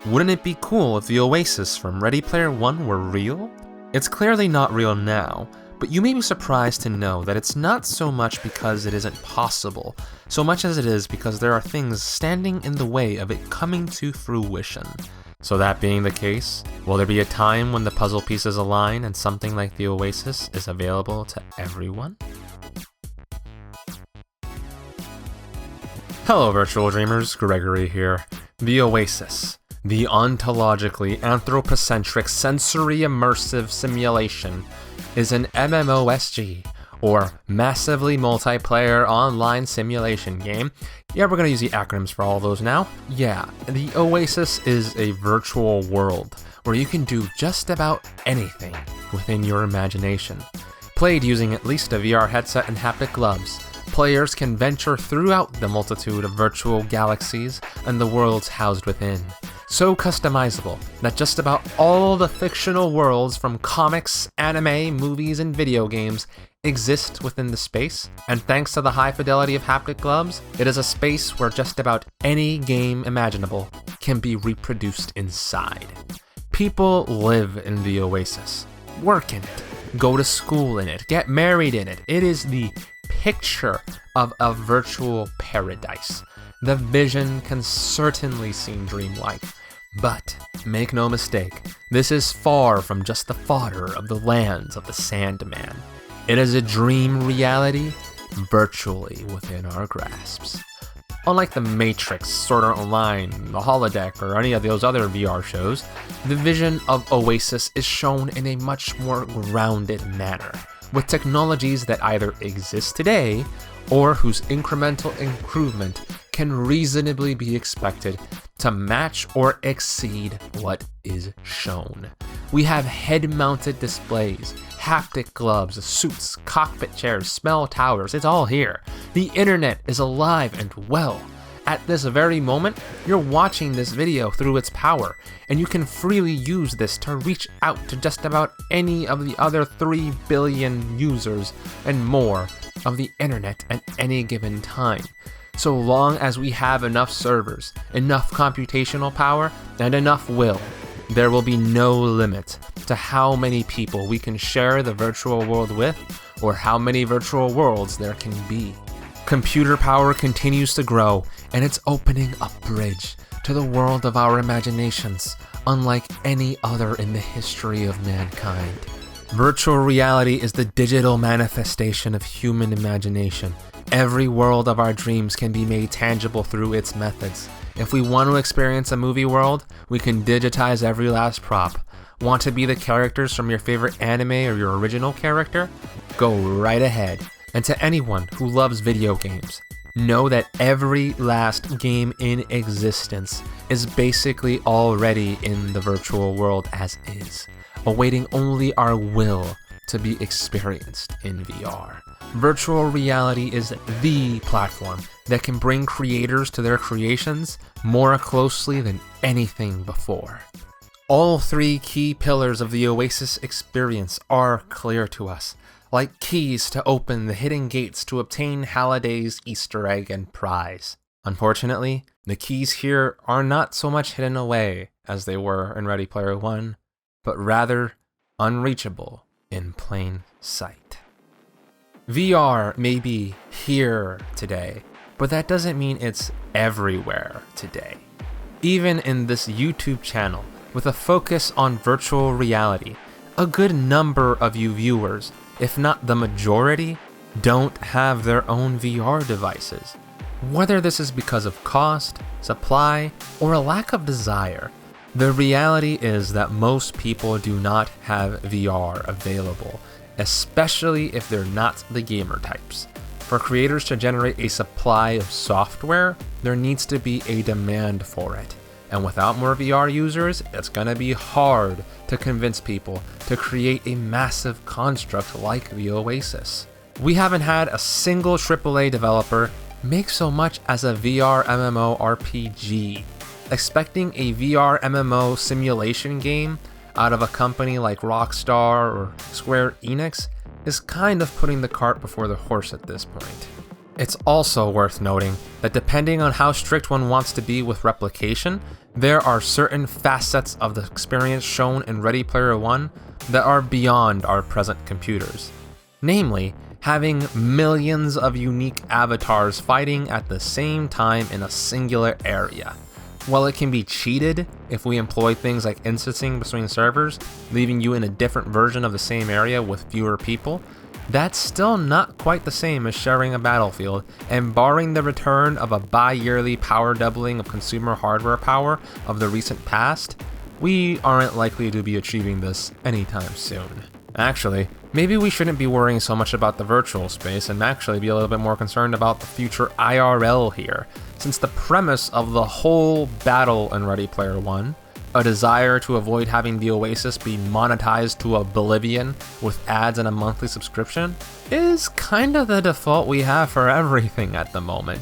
Wouldn't it be cool if the Oasis from Ready Player One were real? It's clearly not real now, but you may be surprised to know that it's not so much because it isn't possible, so much as it is because there are things standing in the way of it coming to fruition. So that being the case, will there be a time when the puzzle pieces align and something like the Oasis is available to everyone? Hello virtual dreamers, Gregory here. The Oasis. The ontologically anthropocentric sensory immersive simulation is an MMOSG, or massively multiplayer online simulation game. Yeah, we're gonna use the acronyms for all of those now. Yeah, the Oasis is a virtual world where you can do just about anything within your imagination. Played using at least a VR headset and haptic gloves, players can venture throughout the multitude of virtual galaxies and the worlds housed within. So customizable that just about all the fictional worlds from comics, anime, movies, and video games exist within the space, and thanks to the high fidelity of haptic gloves, it is a space where just about any game imaginable can be reproduced inside. People live in the Oasis, work in it, go to school in it, get married in it. It is the picture of a virtual paradise. The vision can certainly seem dreamlike, but make no mistake, this is far from just the fodder of the lands of the Sandman. It is a dream reality virtually within our grasps. Unlike The Matrix, Sword Art Online, the Holodeck, or any of those other VR shows, the vision of Oasis is shown in a much more grounded manner, with technologies that either exist today or whose incremental improvement can reasonably be expected to match or exceed what is shown. We have head-mounted displays, haptic gloves, suits, cockpit chairs, smell towers, it's all here. The internet is alive and well. At this very moment, you're watching this video through its power, and you can freely use this to reach out to just about any of the other 3 billion users and more of the internet at any given time. So long as we have enough servers, enough computational power, and enough will, there will be no limit to how many people we can share the virtual world with, or how many virtual worlds there can be. Computer power continues to grow, and it's opening a bridge to the world of our imaginations, unlike any other in the history of mankind. Virtual reality is the digital manifestation of human imagination. Every world of our dreams can be made tangible through its methods. If we want to experience a movie world, we can digitize every last prop. Want to be the characters from your favorite anime or your original character? Go right ahead. And to anyone who loves video games, know that every last game in existence is basically already in the virtual world as is, awaiting only our will to be experienced in VR. Virtual reality is the platform that can bring creators to their creations more closely than anything before. All 3 key pillars of the Oasis experience are clear to us, like keys to open the hidden gates to obtain Halliday's Easter egg and prize. Unfortunately, the keys here are not so much hidden away as they were in Ready Player One, but rather unreachable in plain sight. VR may be here today, but that doesn't mean it's everywhere today. Even in this YouTube channel, with a focus on virtual reality, a good number of you viewers, if not the majority, don't have their own VR devices. Whether this is because of cost, supply, or a lack of desire, the reality is that most people do not have VR available, especially if they're not the gamer types. For creators to generate a supply of software, there needs to be a demand for it. And without more VR users, it's gonna be hard to convince people to create a massive construct like the Oasis. We haven't had a single AAA developer make so much as a VR MMORPG. Expecting a VR MMO simulation game out of a company like Rockstar or Square Enix is kind of putting the cart before the horse at this point. It's also worth noting that depending on how strict one wants to be with replication, there are certain facets of the experience shown in Ready Player One that are beyond our present computers. Namely, having millions of unique avatars fighting at the same time in a singular area. While it can be cheated if we employ things like instancing between servers, leaving you in a different version of the same area with fewer people, that's still not quite the same as sharing a battlefield, and barring the return of a bi-yearly power doubling of consumer hardware power of the recent past, we aren't likely to be achieving this anytime soon. Actually, maybe we shouldn't be worrying so much about the virtual space and actually be a little bit more concerned about the future IRL here, since the premise of the whole battle in Ready Player One, a desire to avoid having the Oasis be monetized to oblivion with ads and a monthly subscription, is kind of the default we have for everything at the moment.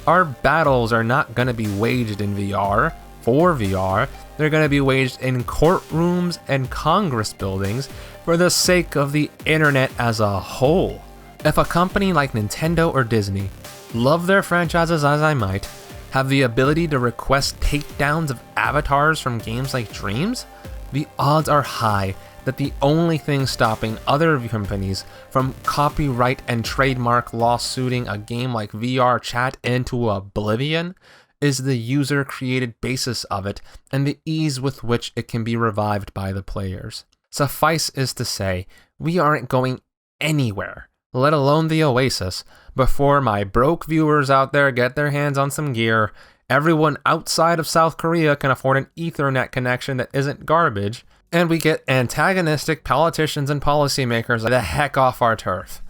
Our battles are not going to be waged in VR, for VR, they're going to be waged in courtrooms and Congress buildings for the sake of the internet as a whole. If a company like Nintendo or Disney, love their franchises as I might, have the ability to request takedowns of avatars from games like Dreams, the odds are high that the only thing stopping other companies from copyright and trademark lawsuiting a game like VR Chat into oblivion is the user-created basis of it and the ease with which it can be revived by the players. Suffice is to say, we aren't going anywhere, let alone the Oasis, before my broke viewers out there get their hands on some gear, everyone outside of South Korea can afford an Ethernet connection that isn't garbage, and we get antagonistic politicians and policymakers the heck off our turf.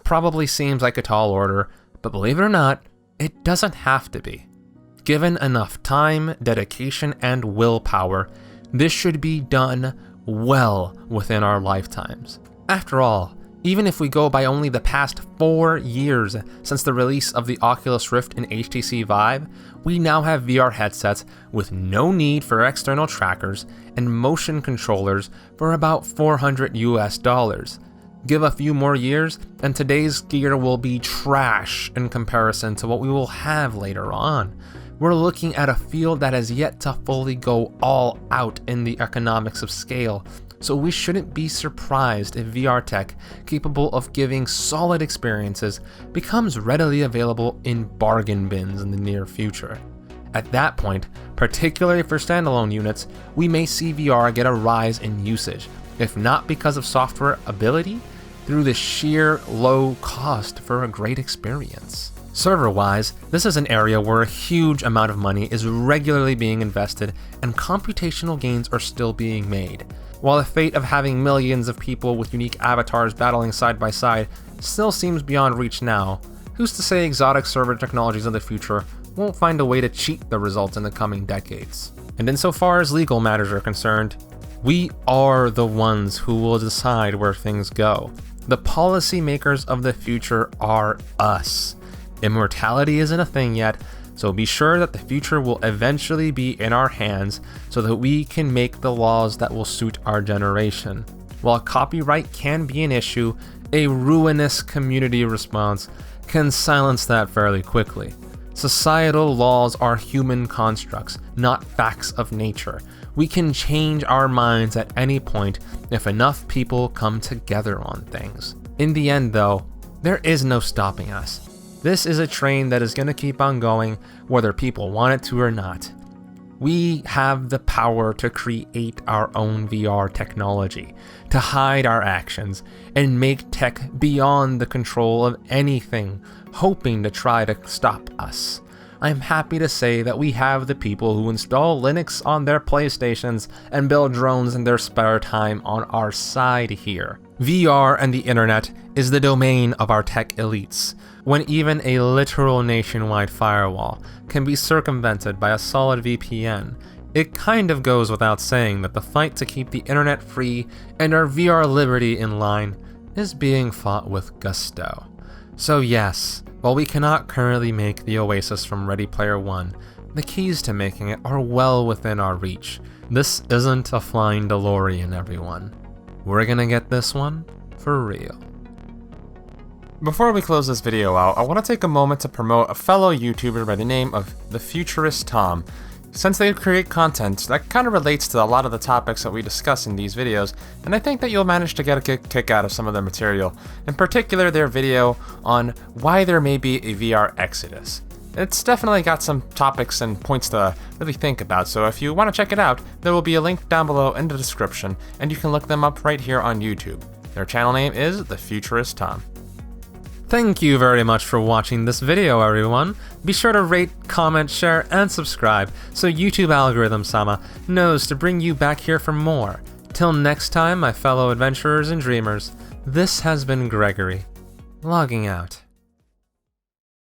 Probably seems like a tall order, but believe it or not, it doesn't have to be. Given enough time, dedication, and willpower, this should be done well within our lifetimes. After all, even if we go by only the past 4 years since the release of the Oculus Rift and HTC Vive, we now have VR headsets with no need for external trackers and motion controllers for about $400 US. Give a few more years, and today's gear will be trash in comparison to what we will have later on. We're looking at a field that has yet to fully go all out in the economics of scale, so we shouldn't be surprised if VR tech capable of giving solid experiences becomes readily available in bargain bins in the near future. At that point, particularly for standalone units, we may see VR get a rise in usage, if not because of software ability, through the sheer low cost for a great experience. Server-wise, this is an area where a huge amount of money is regularly being invested and computational gains are still being made. While the fate of having millions of people with unique avatars battling side by side still seems beyond reach now, who's to say exotic server technologies of the future won't find a way to cheat the results in the coming decades. And insofar as legal matters are concerned, we are the ones who will decide where things go. The policymakers of the future are us. Immortality isn't a thing yet, so be sure that the future will eventually be in our hands so that we can make the laws that will suit our generation. While copyright can be an issue, a ruinous community response can silence that fairly quickly. Societal laws are human constructs, not facts of nature. We can change our minds at any point if enough people come together on things. In the end though, there is no stopping us. This is a train that is going to keep on going whether people want it to or not. We have the power to create our own VR technology, to hide our actions, and make tech beyond the control of anything hoping to try to stop us. I'm happy to say that we have the people who install Linux on their PlayStations and build drones in their spare time on our side here. VR and the internet is the domain of our tech elites, when even a literal nationwide firewall can be circumvented by a solid VPN. It kind of goes without saying that the fight to keep the internet free and our VR liberty in line is being fought with gusto. So yes, while we cannot currently make the Oasis from Ready Player One, the keys to making it are well within our reach. This isn't a flying DeLorean, everyone. We're gonna get this one for real. Before we close this video out, I want to take a moment to promote a fellow YouTuber by the name of The Futurist Tom. Since they create content that kind of relates to a lot of the topics that we discuss in these videos, and I think that you'll manage to get a kick out of some of their material, in particular their video on why there may be a VR exodus. It's definitely got some topics and points to really think about, so if you want to check it out, there will be a link down below in the description, and you can look them up right here on YouTube. Their channel name is The Futurist Tom. Thank you very much for watching this video, everyone. Be sure to rate, comment, share, and subscribe so YouTube algorithm-sama knows to bring you back here for more. Till next time, my fellow adventurers and dreamers, this has been Gregory, logging out.